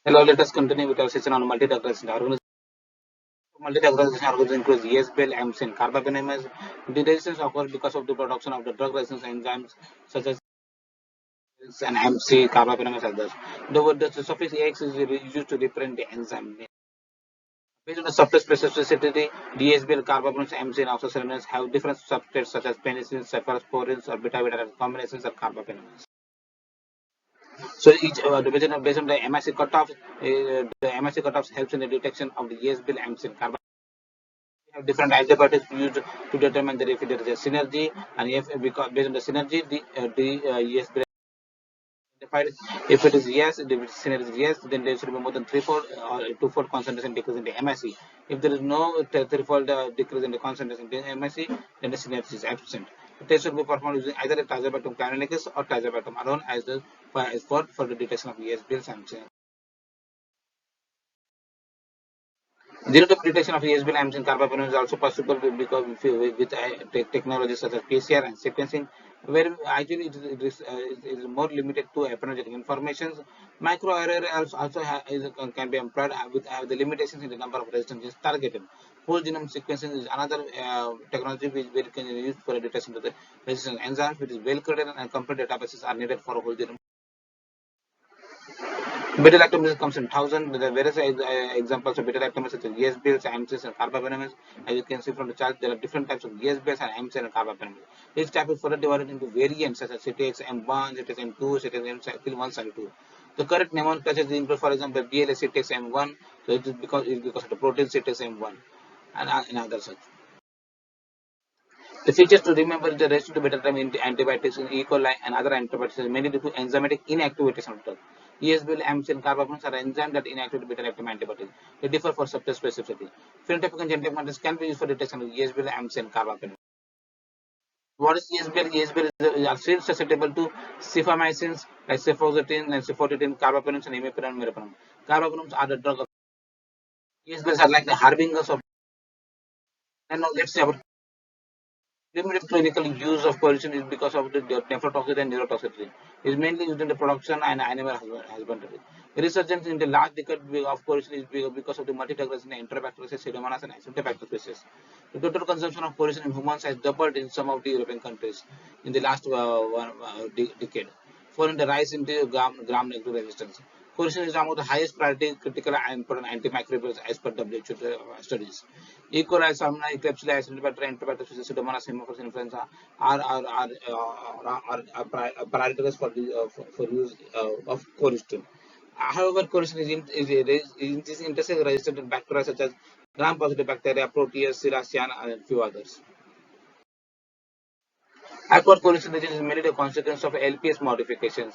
Hello, let us continue with our session on multidrug resistant organisms. Multidrug resistant organisms includes ESBL, AMSIN, carbapenemas. The resistance occurs because of the production of the drug resistance enzymes such as and MC, carbapenemas, others. The suffix AX is used to represent the enzyme. Based on the surface specificity, DSBL, carbapenemas, AMSIN, also cylinders have different substrates such as penicillin, cephalosporins, or beta-beta combinations of carbapenemas. So based on the MIC cutoff, the MIC cutoffs helps in the detection of the ESBL, AMSIN, carbapenemas. We have different antibiotics used to determine that if there is a synergy, and if because based on the synergy, the yes identified. If it is yes, the synergy is yes, then there should be more than threefold or twofold concentration decrease in the MSC. If there is no threefold decrease in the concentration in the MSC, then the synergy is absent. The test should be performed using either a tazobactam canonicis or tazobactam alone as the for the detection of ESBL samples. Genotype detection of ESBL and carbapenem is also possible because with technologies such as PCR and sequencing, where actually it is more limited to epidemiologic information. Micro array also can be employed with the limitations in the number of resistant genes targeted. Whole genome sequencing is another technology which can be used for the detection of the resistant enzymes, which is well coded and complete databases are needed for a whole genome. Beta lactamase comes in thousands. There are various examples of beta lactamase such as ESBLs, AMCs, and carbapenemas. As you can see from the chart, there are different types of ESBLs and AMCs and carbapenemas. Each type is further divided into variants such as CTX M1, CTX M2, CTX M1 and 2. The correct nomenclature include, for example, BLA CTX M1, so it is because of the protein CTX M1 and other such. The features to remember the resistant to beta in antibiotics in E. coli and other antibiotics is mainly due to enzymatic inactivation of drug. ESBL, AMC, and carbapenems are enzymes that inactivate beta-lactam antibodies. They differ for substance specificity. Phenotypic and genetic methods can be used for detection of ESBL, AMC, and carbapenems. What is ESBL? ESBL are still susceptible to cefamycins like cefoxitin and cefotitin, carbapenems, and imipenem, meropenem. Carbapenems are the drug of ESBLs are like the harbingers of. And now let's say about limited clinical use of coercion is because of the nephrotoxicity and neurotoxicity. It is mainly used in the production and animal husbandry. The resurgence in the last decade of coercion is because of the multidrug resistant enterobacterial pseudomonas and acinetobacter species. The total consumption of coercion in humans has doubled in some of the European countries in the last decade, following the rise in the gram-negative resistance. Coercion is among the highest priority critical and important antimicrobials as per WHO studies. E. coli, Salmonella, Klebsiella, Acinetobacter, Enterobacter species, Pseudomonas, Haemophilus influenza are prioritized for use of coercion. However, coercion is intersect resistant in bacteria such as gram-positive bacteria, Proteus, Serratia, and a few others. Acquired coercion resistance is mainly the consequence of LPS modifications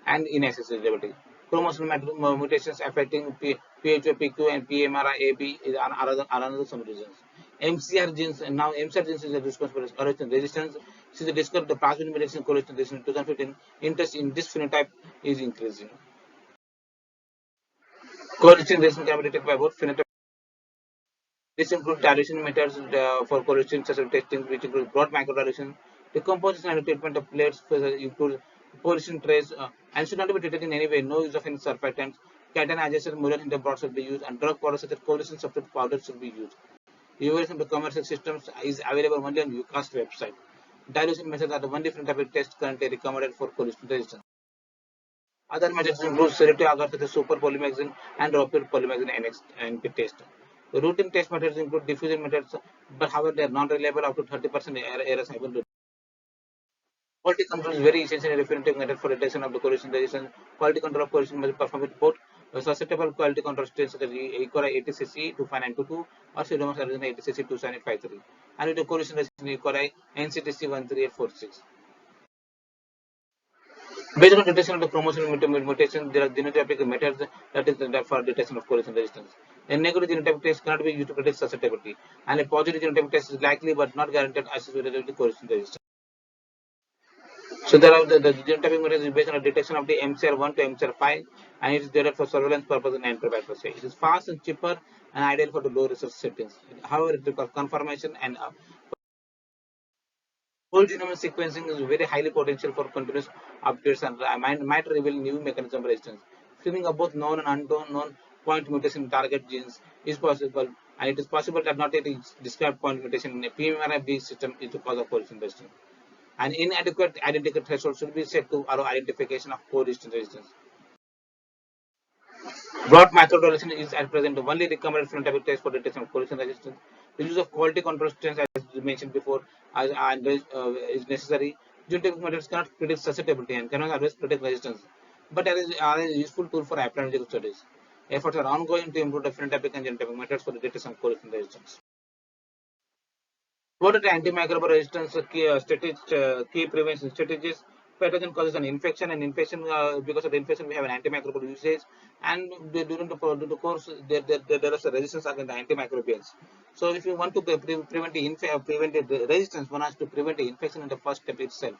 and inaccessibility. Chromosomal mutations affecting PHO, PQ, and PMRA-AB are another some reasons. MCR genes, and now MCR genes is responsible for coercion resistance. Since they discovered the plasmid mutation coercion resistance in 2015, interest in this phenotype is increasing. Coercion resistance can be detected by both phenotype. This includes dilution methods for coercion testing, which include broad microdilution. The composition and treatment of plates include coercion trace and should not be treated in any way. No use of any surfactants. Cation adjacent mural interbrod should be used, and drug powders such as coercion substitute powder should be used. Evaluation of the commercial systems is available only on UCAST website. Dilution methods are the one different type of test currently recommended for coercion resistance. Other methods include selective agar such as super polymyxin and rapid polymyxin NP test. The routine test methods include diffusion methods, but however they are not reliable. Up to 30% errors happen. Quality control is very essential in definitive method for detection of the coercion resistance. Quality control of coercion must be performed with both susceptible quality control strains such as E. coli 80cc 25922 or Pseudomonas aeruginosa 80cc 27853, and with the coercion resistant E. coli NCTC 13846. Based on detection of the chromosomal mutation, there are genotypic methods that is for detection of coercion resistance. A negative genotypic test cannot be used to predict susceptibility, and a positive genotypic test is likely but not guaranteed associated with coercion resistance. So there are the genotypic methods is based on the detection of the MCR1 to MCR5, and it is developed for surveillance purpose and antibiotics. It is fast and cheaper and ideal for the low research settings. However, it requires confirmation and whole genome sequencing is very highly potential for continuous updates and might reveal new mechanism of resistance. screening of both known and unknown point mutation in target genes is possible, and it is possible that not yet described point mutation in a PMRB system is the cause of coresistant resistance. An inadequate identical threshold should be set to allow identification of coresistant resistance. Broad methodology is at present the only recommended phenotypic test for detection of coresistant resistance. The use of quality control strains, as mentioned before, is necessary. Genetic methods cannot predict susceptibility and cannot always predict resistance, but are a useful tool for epidemiological studies. Efforts are ongoing to improve the phenotypic and genotypic methods for the detection of coresistant resistance. What are the antimicrobial resistance key prevention strategies? Pathogen causes an infection, and infection because of the infection we have an antimicrobial usage, and during the course there is a resistance against the antimicrobials. So if you want to prevent the resistance, one has to prevent the infection in the first step itself,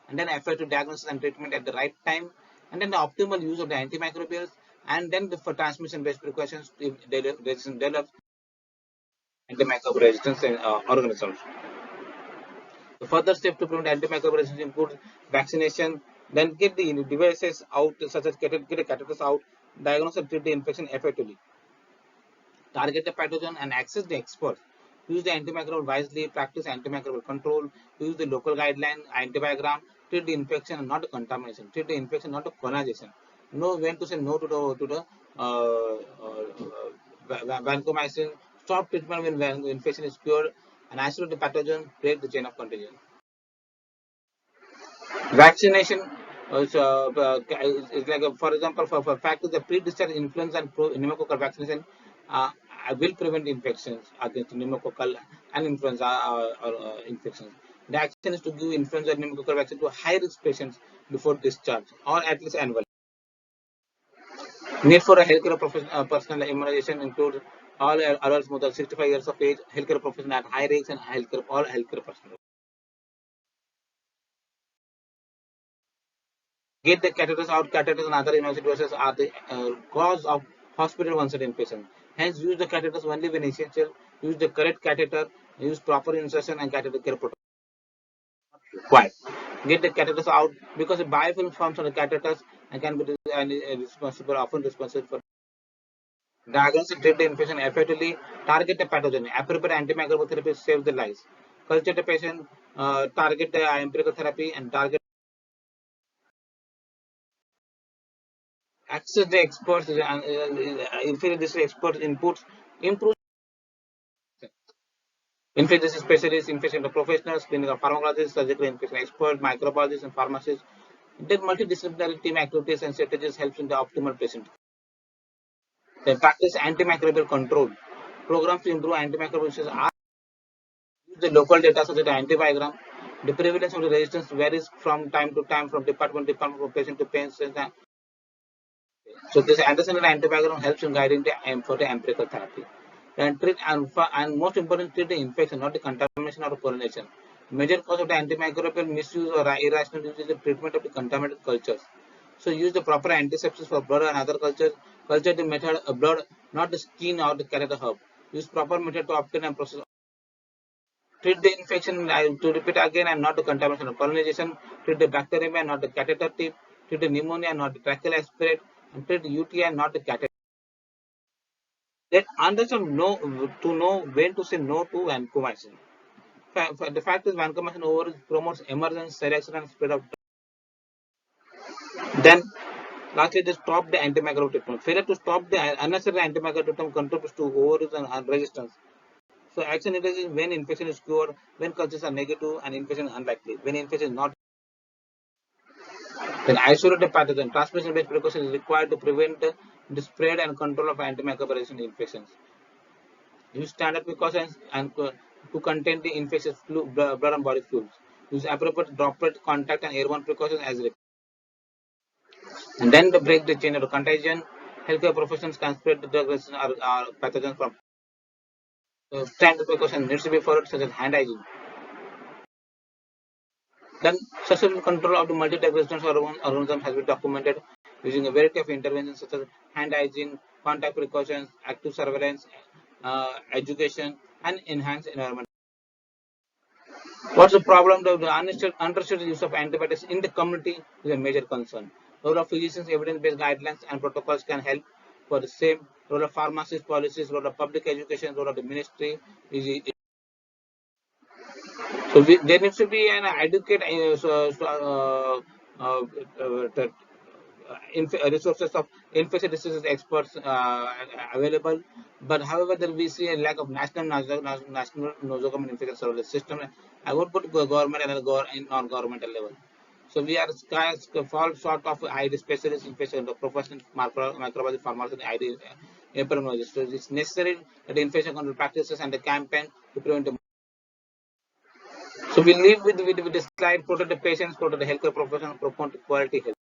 and then effective diagnosis and treatment at the right time, and then the optimal use of the antimicrobials, and then for transmission-based precautions if resistance develops, antimicrobial resistance in organisms. The further step to prevent antimicrobial resistance includes vaccination, then get the devices out, such as get the catheters out, diagnose and treat the infection effectively, target the pathogen and access the experts. Use the antimicrobial wisely, practice antimicrobial control, use the local guideline, antibiogram, treat the infection and not the contamination, treat the infection, not the colonization. Know when to say no to the vancomycin, stop treatment when infection is cured, and isolate the pathogen, break the chain of contagion. Vaccination is like, for example, for fact the pre-discharge influenza and pneumococcal vaccination will prevent infections against pneumococcal and influenza infections. The action is to give influenza and pneumococcal vaccine to high-risk patients before discharge or at least annually. Need for a healthcare personnel immunization includes all adults more than 65 years of age, healthcare professionals at high risk, and all healthcare personnel. Get the catheters out. Catheters and other invasive devices are the cause of hospital onset infection. Hence, use the catheters only when essential. Use the correct catheter. Use proper insertion and catheter care protocol. Why? Get the catheters out because the biofilm forms on the catheters and can be often responsible for diagnose and treat the infection effectively. Target the pathogen. Appropriate antimicrobial therapy saves the lives. Culture the patient. Target the empirical therapy and target. Access the experts, infectious expert inputs, improve infectious specialists, infection professionals, clinical pharmacologists, surgical infection experts, microbiologists, and pharmacists. Then multidisciplinary team activities and strategies helps in the optimal patient. Then practice antimicrobial control. Programs to improve antimicrobial resistance are use the local data such as the antibiogram. The prevalence of the resistance varies from time to time, from department, from patient to patient. So this Anderson antibiogram helps in guiding the for the empirical therapy. And treat and most important, treat the infection, not the contamination or pollination. Major cause of the antimicrobial misuse or irrational use is the treatment of the contaminated cultures. So use the proper antisepsis for blood and other cultures. Culture the method of blood, not the skin or the catheter herb. Use proper method to obtain and process. Treat the infection, to repeat again, and not the contamination or colonization. Treat the bacterium and not the catheter tip. Treat the pneumonia and not the tracheal aspirate. And treat the UTI and not the catheter. Let understand know when to say no to vancomycin. The fact is vancomycin over promotes emergence, selection, and spread of. Then, lastly, they stop the antimicrobial treatment. Failure to stop the unnecessary antimicrobial treatment contributes to overuse and resistance. So, action is when infection is cured, when cultures are negative, and infection is unlikely. When infection is not, then isolate the pathogen. Transmission-based precaution is required to prevent the spread and control of antimicrobial resistant infections. Use standard precautions and to contain the infectious blood and body fluids. Use appropriate droplet contact and airborne precautions as required. And then to break the chain of contagion, healthcare professionals can spread the drug resistant or pathogens from. Standard precautions needs to be followed, such as hand hygiene. Then successful control of the multi-drug resistant organisms has been documented using a variety of interventions such as hand hygiene, contact precautions, active surveillance, education, and enhanced environment. What's the problem? The understood use of antibiotics in the community is a major concern. Role of physicians, evidence-based guidelines and protocols can help for the same. Role of pharmacists, policies, role of public education, role of the ministry. So there needs to be an adequate resources of infectious diseases experts available. But however, there we see a lack of national nosocomial infection surveillance system. I would put government and non-governmental level. So we are fall short of ID specialists, infection professional microbiology, pharmacy, ID epidemiologists. So it's necessary that the infection control practices and the campaign to prevent. So we leave with the slide, protect the patients, protect the healthcare professional, promote quality health.